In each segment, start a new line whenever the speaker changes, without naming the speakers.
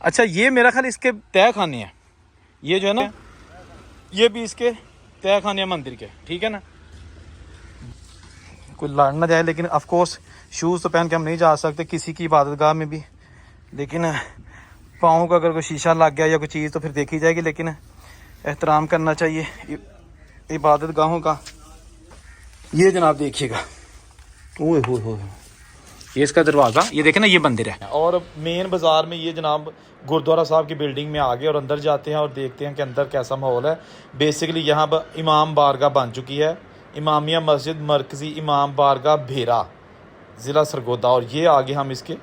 अच्छा ये मेरा ख्याल इसके तय खाने हैं, ये जो है ना ये भी इसके तय खाने हैं मंदिर के, ठीक है ना। कोई लड़ ना जाए, लेकिन ऑफ कोर्स शूज़ तो पहन के हम नहीं जा सकते किसी की इबादतगाह में भी, लेकिन पाँव का अगर कोई शीशा लग गया या कोई चीज़ तो फिर देखी जाएगी, लेकिन एहतराम करना चाहिए इबादत गाहों का। ये जनाब देखिएगा, ओए हो ये इसका दरवाज़ा, ये देखें ना ये मंदिर है। और मेन बाज़ार में ये जनाब गुरुद्वारा साहब की बिल्डिंग में आगे और अंदर जाते हैं और देखते हैं कि अंदर कैसा माहौल है। बेसिकली यहाँ पर इमाम बारगाह बन चुकी है, इमामिया मस्जिद मरकज़ी इमाम बारगाह भेरा ज़िला सरगोदा, और ये आगे हम इसके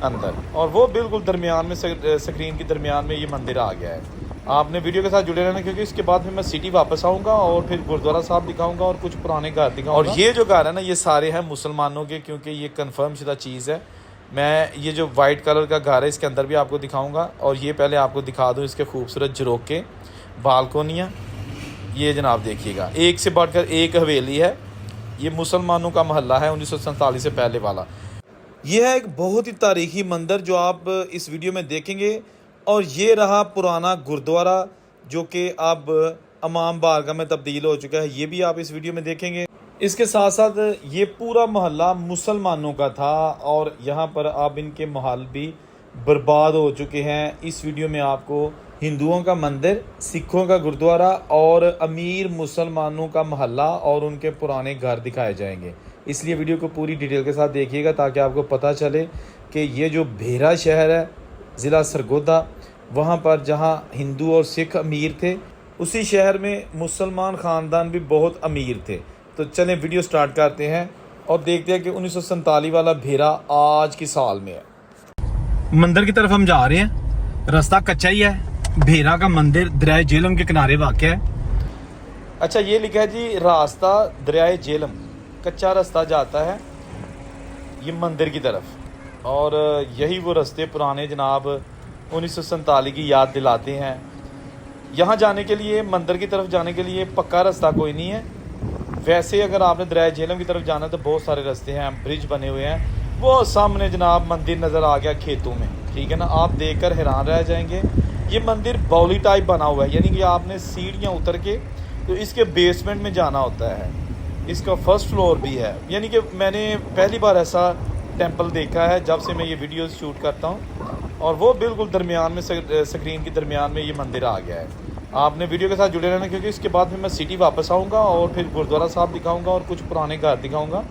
अंदर, और वो बिल्कुल दरमियान में स्क्रीन के दरमियान में ये मंदिर आ गया है। आपने वीडियो के साथ जुड़े रहना, क्योंकि इसके बाद फिर मैं सिटी वापस आऊँगा और फिर गुरुद्वारा साहब दिखाऊंगा और कुछ पुराने घर दिखाऊंगा। और ये जो घर है ना ये सारे हैं मुसलमानों के, क्योंकि ये कन्फर्म शुदा चीज़ है। मैं ये जो वाइट कलर का घर है इसके अंदर भी आपको दिखाऊंगा, और ये पहले आपको दिखा दूँ इसके खूबसूरत झरोके, बालकोनियाँ। ये जनाब देखिएगा, एक से बढ़कर एक हवेली है। ये मुसलमानों का मोहल्ला है 1947 से पहले वाला। यह है एक बहुत ही तारीखी मंदिर जो आप इस वीडियो में देखेंगे। और ये रहा पुराना गुरुद्वारा जो कि अब इमाम बारगाह में तब्दील हो चुका है, ये भी आप इस वीडियो में देखेंगे। इसके साथ साथ ये पूरा मोहल्ला मुसलमानों का था, और यहाँ पर अब इनके महल भी बर्बाद हो चुके हैं। इस वीडियो में आपको हिंदुओं का मंदिर, सिखों का गुरुद्वारा और अमीर मुसलमानों का मोहल्ला और उनके पुराने घर दिखाए जाएंगे। इसलिए वीडियो को पूरी डिटेल के साथ देखिएगा ताकि आपको पता चले कि ये जो भेरा शहर है ज़िला सरगोदा, वहाँ पर जहाँ हिंदू और सिख अमीर थे, उसी शहर में मुसलमान ख़ानदान भी बहुत अमीर थे। तो चलें वीडियो स्टार्ट करते हैं और देखते हैं कि 1947 वाला भेरा आज की साल में है। मंदिर की तरफ हम जा रहे हैं, रास्ता कच्चा ही है। भेरा का मंदिर दरिया झेलम के किनारे वाक़या है। अच्छा ये लिखा है जी, रास्ता दरिया झेलम, कच्चा रास्ता जाता है ये मंदिर की तरफ, और यही वो रास्ते पुराने जनाब 1947 की याद दिलाते हैं। यहाँ जाने के लिए, मंदिर की तरफ जाने के लिए पक्का रास्ता कोई नहीं है। वैसे अगर आपने दरिया झेलम की तरफ जाना है तो बहुत सारे रास्ते हैं, ब्रिज बने हुए हैं। वो सामने जनाब मंदिर नज़र आ गया खेतों में, ठीक है ना, आप देखकर हैरान रह जाएंगे। ये मंदिर बाउली टाइप बना हुआ है, यानी कि आपने सीढ़ियाँ उतर के तो इसके बेसमेंट में जाना होता है। इसका फर्स्ट फ्लोर भी है, यानी कि मैंने पहली बार ऐसा टेंपल देखा है जब से मैं ये वीडियोस शूट करता हूँ। और वो बिल्कुल दरमियान में स्क्रीन के दरमियान में ये मंदिर आ गया है। आपने वीडियो के साथ जुड़े रहना, क्योंकि इसके बाद फिर मैं सिटी वापस आऊँगा और फिर गुरुद्वारा साहब दिखाऊँगा और कुछ पुराने घर दिखाऊँगा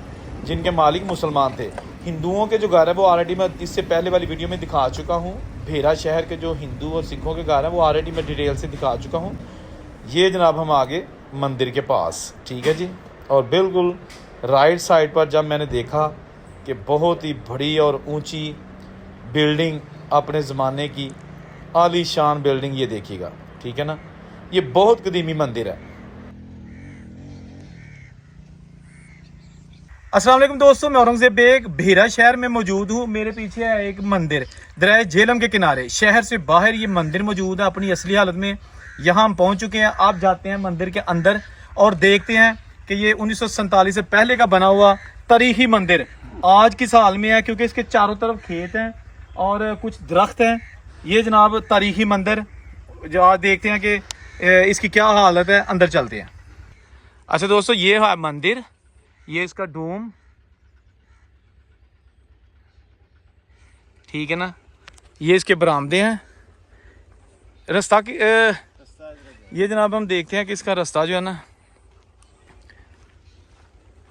जिनके मालिक मुसलमान थे। हिंदुओं के जो घर है वो ऑलरेडी मैं इससे पहले वाली वीडियो में दिखा चुका हूँ। भेरा शहर के जो हिंदू और सिखों के घर हैं वो ऑलरेडी मैं डिटेल से दिखा चुका हूँ। ये जनाब हम आगे मंदिर के पास, ठीक है जी। और बिल्कुल राइट साइड पर जब मैंने देखा कि बहुत ही बड़ी और ऊंची बिल्डिंग, अपने ज़माने की आलीशान बिल्डिंग, ये देखिएगा, ठीक है ना। ये बहुत कदीमी मंदिर है। अस्सलाम वालेकुम दोस्तों, मैं औरंगज़ेब बेग भेरा शहर में मौजूद हूँ। मेरे पीछे है एक मंदिर, दरिया झेलम के किनारे, शहर से बाहर ये मंदिर मौजूद है अपनी असली हालत में। यहाँ हम पहुँच चुके हैं। आप जाते हैं मंदिर के अंदर और देखते हैं कि ये 1947 से पहले का बना हुआ तारीखी मंदिर आज की साल में है, क्योंकि इसके चारों तरफ खेत हैं और कुछ दरख्त हैं। ये जनाब तारीखी मंदिर, जो आज देखते हैं कि इसकी क्या हालत है। अंदर चलते हैं। अच्छा दोस्तों, ये है मंदिर, ये इसका डोम, ठीक है ना। ये इसके बरामदे हैं। रास्ता की ये जनाब हम देखते हैं कि इसका रास्ता जो है ना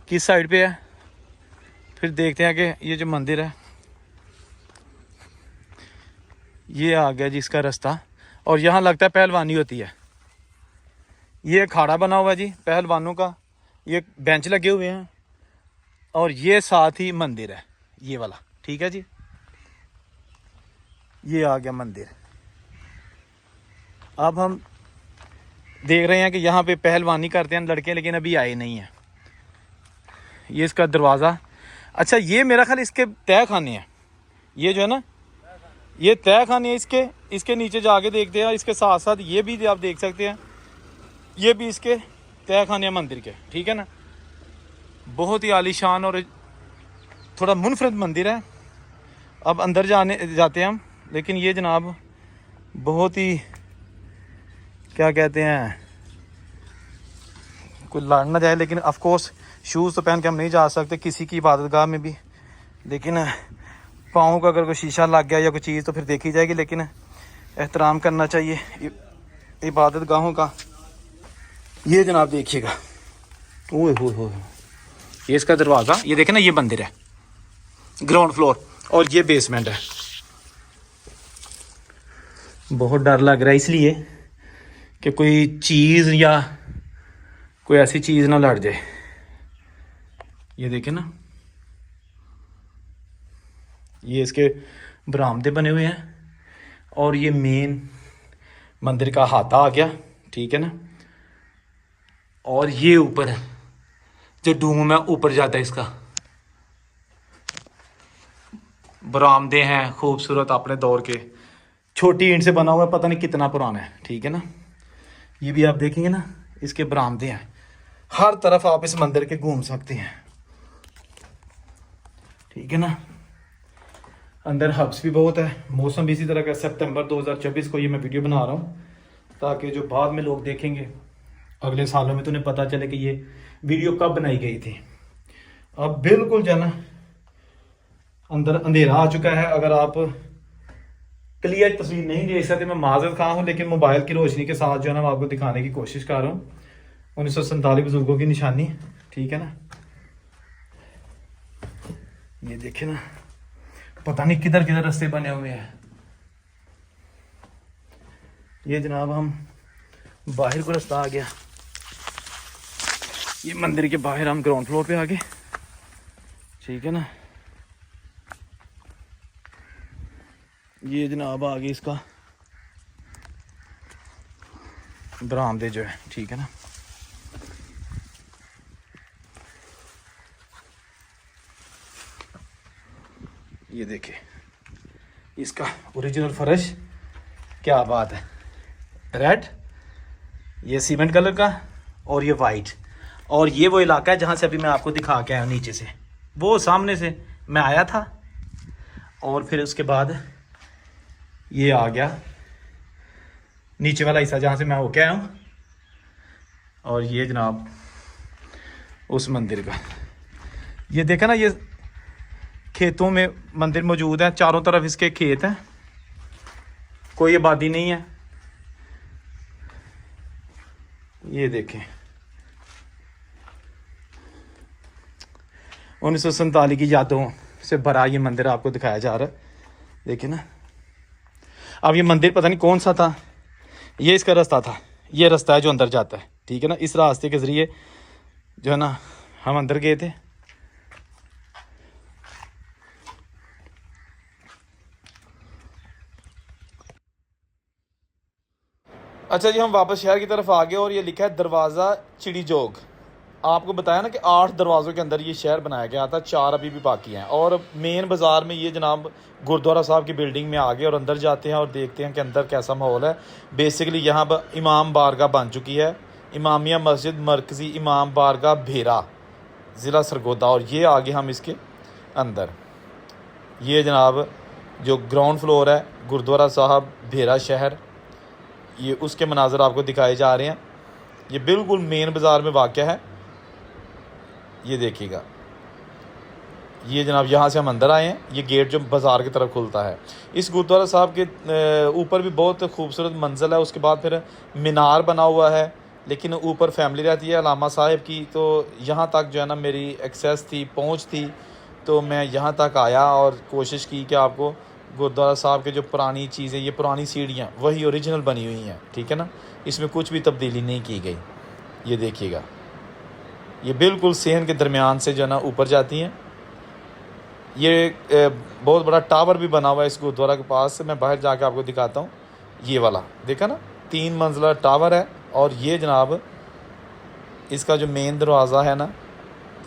किस साइड पे है। फिर देखते हैं कि ये जो मंदिर है ये आ गया जी इसका रास्ता, और यहाँ लगता है पहलवानी होती है। ये अखाड़ा बना हुआ है जी पहलवानों का, ये बेंच लगे हुए हैं, और ये साथ ही मंदिर है ये वाला, ठीक है जी। ये आ गया मंदिर। अब हम देख रहे हैं कि यहाँ पे पहलवानी करते हैं लड़के, लेकिन अभी आए नहीं हैं। ये इसका दरवाज़ा। अच्छा ये मेरा ख्याल इसके तय खाने हैं, ये जो है ना ये तय खाने हैं। इसके नीचे जाके देखते हैं। इसके साथ साथ ये भी आप देख सकते हैं, ये भी इसके तय खाने हैं मंदिर के, ठीक है ना। बहुत ही आलीशान और थोड़ा मुनफरद मंदिर है। अब अंदर जाते हैं हम, लेकिन ये जनाब बहुत ही क्या कहते हैं, कोई लड़ ना जाए, लेकिन ऑफ कोर्स शूज़ तो पहन के हम नहीं जा सकते किसी की इबादतगाह में भी। लेकिन पाँव का अगर कोई शीशा लग गया या कोई चीज़ तो फिर देखी जाएगी, लेकिन एहतराम करना चाहिए इबादत गाहों का। ये जनाब देखिएगा, ओए हो, ये इसका दरवाज़ा, ये देखें ना, ये मंदिर है ग्राउंड फ्लोर और ये बेसमेंट है। बहुत डर लग रहा है इसलिए कि कोई चीज़ या कोई ऐसी चीज़ ना लड़ जाए। ये देखें ना, ये इसके बरामदे बने हुए हैं और ये मेन मंदिर का हाथा आ गया, ठीक है ना। और ये ऊपर जो डूम है ऊपर जाता है, इसका बरामदे हैं खूबसूरत अपने दौर के, छोटी ईंट से बना हुआ है, पता नहीं कितना पुराना है, ठीक है ना। ये भी आप देखेंगे ना, इसके बरामदे हैं, हर तरफ आप इस मंदिर के घूम सकते हैं, ठीक है ना। अंदर हब्स भी बहुत है, मौसम भी इसी तरह का। सितंबर 2024 को ये मैं वीडियो बना रहा हूँ ताकि जो बाद में लोग देखेंगे अगले सालों में तो उन्हें पता चले कि ये वीडियो कब बनाई गई थी। अब बिल्कुल जो है ना अंदर अंधेरा आ चुका है, अगर आप क्लियर तस्वीर नहीं देख सकते मैं माजरत खा हूँ, लेकिन मोबाइल की रोशनी के साथ जो है ना मैं आपको दिखाने की कोशिश कर रहा हूँ। 1947 बुजुर्गों की निशानी, ठीक है ना। ये देखे ना, पता नहीं किधर किधर रास्ते बने हुए हैं। ये जनाब हम बाहर को रास्ता आ गया, ये मंदिर के बाहर हम ग्राउंड फ्लोर पे आ गए, ठीक है ना। ये जनाब आ गई इसका बरामदे जो है, ठीक है ना। ये देखिए इसका ओरिजिनल फर्श, क्या बात है, रेड, ये सीमेंट कलर का और ये वाइट। और ये वो इलाका है जहाँ से अभी मैं आपको दिखा के आया हूँ, नीचे से वो सामने से मैं आया था और फिर उसके बाद ये आ गया नीचे वाला हिस्सा जहाँ से मैं होके आया हूँ। और ये जनाब उस मंदिर का, ये देखा ना, ये खेतों में मंदिर मौजूद है, चारों तरफ इसके खेत हैं, कोई आबादी नहीं है। ये देखें 1947 की यादों से भरा ये मंदिर आपको दिखाया जा रहा है, देखिए ना। अब ये मंदिर पता नहीं कौन सा था, ये इसका रास्ता था, ये रास्ता है जो अंदर जाता है, ठीक है ना। इस रास्ते के ज़रिए जो है ना हम अंदर गए थे। अच्छा जी, हम वापस शहर की तरफ आ गए और ये लिखा है दरवाज़ा चिड़ी जोग। आपको बताया ना कि 8 दरवाज़ों के अंदर ये शहर बनाया गया था, 4 अभी भी बाकी हैं। और मेन बाज़ार में ये जनाब गुरुद्वारा साहब की बिल्डिंग में आ गए और अंदर जाते हैं और देखते हैं कि अंदर कैसा माहौल है। बेसिकली यहाँ पर इमाम बारगाह बन चुकी है, इमामिया मस्जिद मरकज़ी इमाम बारगाह भेरा, ज़िला सरगोदा। और ये आगे हम इसके अंदर, ये जनाब जो ग्राउंड फ्लोर है गुरुद्वारा साहब भेरा शहर, ये उसके मनाज़र आपको दिखाए जा रहे हैं। ये बिल्कुल मेन बाज़ार में वाक़या है, ये देखिएगा। ये जनाब यहाँ से हम अंदर आए हैं, ये गेट जो बाज़ार की तरफ खुलता है। इस गुरुद्वारा साहब के ऊपर भी बहुत खूबसूरत मंजिल है, उसके बाद फिर मीनार बना हुआ है, लेकिन ऊपर फैमिली रहती है अलामा साहिब की। तो यहाँ तक जो है ना मेरी एक्सेस थी, पहुँच थी, तो मैं यहाँ तक आया और कोशिश की कि आपको गुरुद्वारा साहब के जो पुरानी चीज़ें, ये पुरानी सीढ़ियाँ वही ओरिजिनल बनी हुई हैं, ठीक है ना, इसमें कुछ भी तब्दीली नहीं की गई। ये देखिएगा, ये बिल्कुल सेहन के दरमियान से जो है ना ऊपर जाती हैं। ये बहुत बड़ा टावर भी बना हुआ है इस गुरुद्वारा के पास से, मैं बाहर जाके आपको दिखाता हूँ। ये वाला देखा ना, 3 मंजिला टावर है। और ये जनाब इसका जो मेन दरवाज़ा है ना,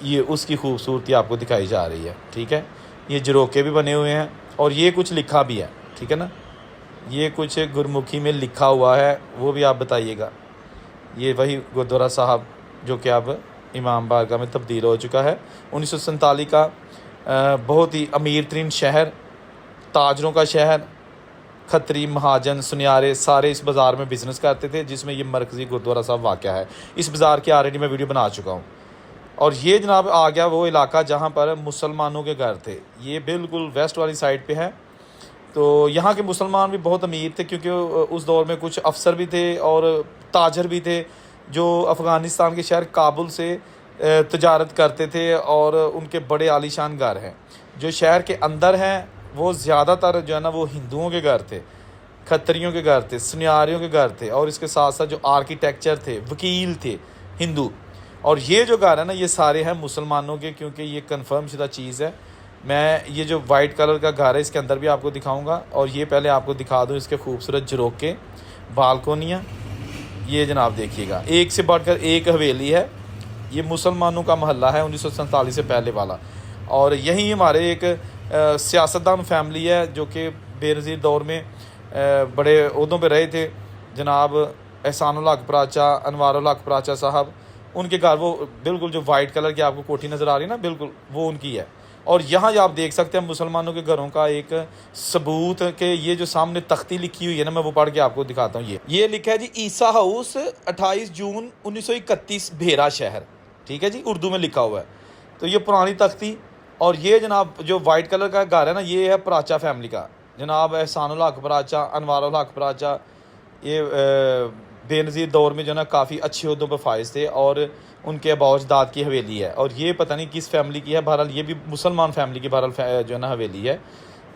ये उसकी खूबसूरती आपको दिखाई जा रही है, ठीक है। ये झरोके भी बने हुए हैं और ये कुछ लिखा भी है, ठीक है ना। ये कुछ गुरमुखी में लिखा हुआ है, वो भी आप बताइएगा। ये वही गुरुद्वारा साहब जो कि अब इमाम बारगाह में तब्दील हो चुका है। 1947 का बहुत ही अमीर तरीन शहर, ताजरों का शहर,
खत्री, महाजन, सुनियारे सारे इस बाज़ार में बिज़नेस करते थे, जिसमें ये मरकज़ी गुरुद्वारा साहब वाक़या है। इस बाज़ार की ऑलरेडी मैं वीडियो बना चुका हूँ। और ये जनाब आ गया वो इलाका जहाँ पर मुसलमानों के घर थे। ये बिल्कुल वेस्ट वाली साइड पे है। तो यहाँ के मुसलमान भी बहुत अमीर थे, क्योंकि उस दौर में कुछ अफसर भी थे और ताजर भी थे जो अफ़गानिस्तान के शहर काबुल से तजारत करते थे, और उनके बड़े आलीशान घर हैं। जो शहर के अंदर हैं वो ज़्यादातर जो है ना वो हिंदुओं के घर थे, खत्रियों के घर थे, सुनियारियों के घर थे, और इसके साथ साथ जो आर्किटेक्चर थे, वकील थे हिंदू। और ये जो घर है ना ये सारे हैं मुसलमानों के, क्योंकि ये कंफर्म शुदा चीज़ है। मैं ये जो वाइट कलर का घर है इसके अंदर भी आपको दिखाऊंगा, और ये पहले आपको दिखा दूँ इसके खूबसूरत झरोके, बालकोनियाँ। ये जनाब देखिएगा, एक से बढ़कर एक हवेली है। ये मुसलमानों का मोहल्ला है 1947 से पहले वाला। और यहीं हमारे एक सियासतदान फैमिली है जो कि बेनज़ीर दौर में बड़े ओहदों पे रहे थे, जनाब एहसानुल हक पराचा, अनवारुल हक पराचा साहब। उनके घर वो बिल्कुल जो वाइट कलर की आपको कोठी नज़र आ रही है ना, बिल्कुल वो उनकी है। और यहाँ जो आप देख सकते हैं मुसलमानों के घरों का एक सबूत के ये जो सामने तख्ती लिखी हुई है ना, मैं वो पढ़ के आपको दिखाता हूँ। ये लिखा है जी, ईसा हाउस 28 जून 1931 भेरा शहर, ठीक है जी, उर्दू में लिखा हुआ है। तो ये पुरानी तख्ती। और ये जनाब जो वाइट कलर का घर है ना, ये है पराचा फैमिली का, जनाब एहसानुल हक पराचा, अनवारुल हक पराचा। ये बेनज़ीर दौर में जो ना काफ़ी अच्छे ओहदों पर फाइज थे, और उनके अबाउजदाद की हवेली है। और ये पता नहीं किस फैमिली की है, बहरहाल ये भी मुसलमान फैमिली की बहरहाल जो है ना हवेली है,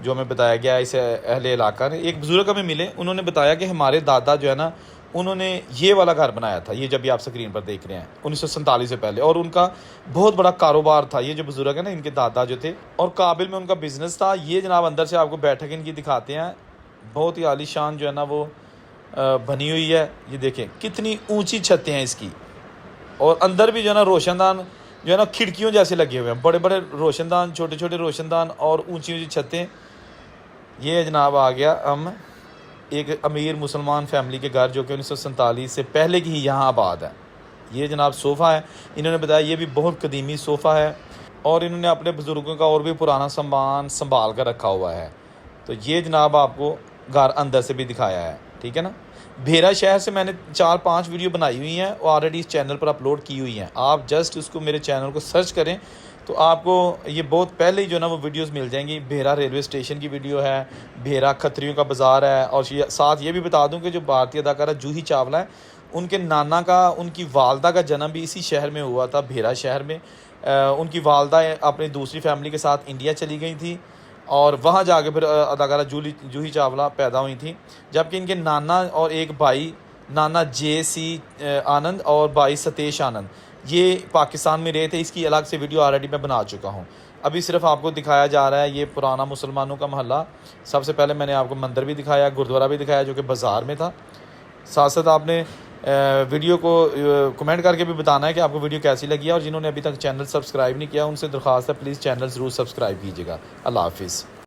जो हमें बताया गया है इस अहले इलाका ने। एक बुज़ुर्ग हमें मिले, उन्होंने बताया कि हमारे दादा जो है ना उन्होंने ये वाला घर बनाया था, ये जब भी आप स्क्रीन पर देख रहे हैं, 1947 से पहले। और उनका बहुत बड़ा कारोबार था। ये जो बुज़ुर्ग है ना, इनके दादा जो थे, और काबिल में उनका बिज़नेस था। ये जनाब अंदर से आपको बैठक इनकी दिखाते हैं, बहुत ही आलीशान जो है ना वो बनी हुई है। ये देखें कितनी ऊंची छतें हैं इसकी, और अंदर भी जो है ना रोशनदान जो है ना खिड़कियों जैसे लगे हुए हैं, बड़े बड़े रोशनदान, छोटे छोटे रोशनदान और ऊंची ऊंची छतें। ये जनाब आ गया हम एक अमीर मुसलमान फैमिली के घर, जो कि 1947 से पहले की ही यहाँ आबाद है। ये जनाब सोफ़ा है, इन्होंने बताया ये भी बहुत कदीमी सोफ़ा है, और इन्होंने अपने बुज़ुर्गों का और भी पुराना सामान संभाल कर रखा हुआ है। तो ये जनाब आपको घर अंदर से भी दिखाया है, ठीक है ना। भेरा शहर से मैंने 4-5 वीडियो बनाई हुई हैं और ऑलरेडी इस चैनल पर अपलोड की हुई हैं। आप जस्ट उसको मेरे चैनल को सर्च करें तो आपको ये बहुत पहले ही जो ना वो वीडियोस मिल जाएंगी। भेरा रेलवे स्टेशन की वीडियो है, भेरा खत्रियों का बाज़ार है, और साथ ये भी बता दूं कि जो भारतीय अदाकारा जूही चावला है, उनके नाना का, उनकी वालदा का जन्म भी इसी शहर में हुआ था, भेरा शहर में। उनकी वालदा अपनी दूसरी फैमिली के साथ इंडिया चली गई थी, और वहाँ जाके फिर अदाकारा जूही चावला पैदा हुई थी। जबकि इनके नाना और एक भाई, नाना जे.सी. आनंद और भाई सतेश आनंद, ये पाकिस्तान में रहे थे। इसकी अलग से वीडियो ऑलरेडी मैं बना चुका हूँ। अभी सिर्फ आपको दिखाया जा रहा है ये पुराना मुसलमानों का मोहल्ला। सबसे पहले मैंने आपको मंदिर भी दिखाया, गुरुद्वारा भी दिखाया, जो कि बाज़ार में था। साथ साथ आपने वीडियो को कमेंट करके भी बताना है कि आपको वीडियो कैसी लगी है। और जिन्होंने अभी तक चैनल सब्सक्राइब नहीं किया, उनसे दरख्वास्त है प्लीज़ चैनल ज़रूर सब्सक्राइब कीजिएगा। अल्लाह हाफिज़।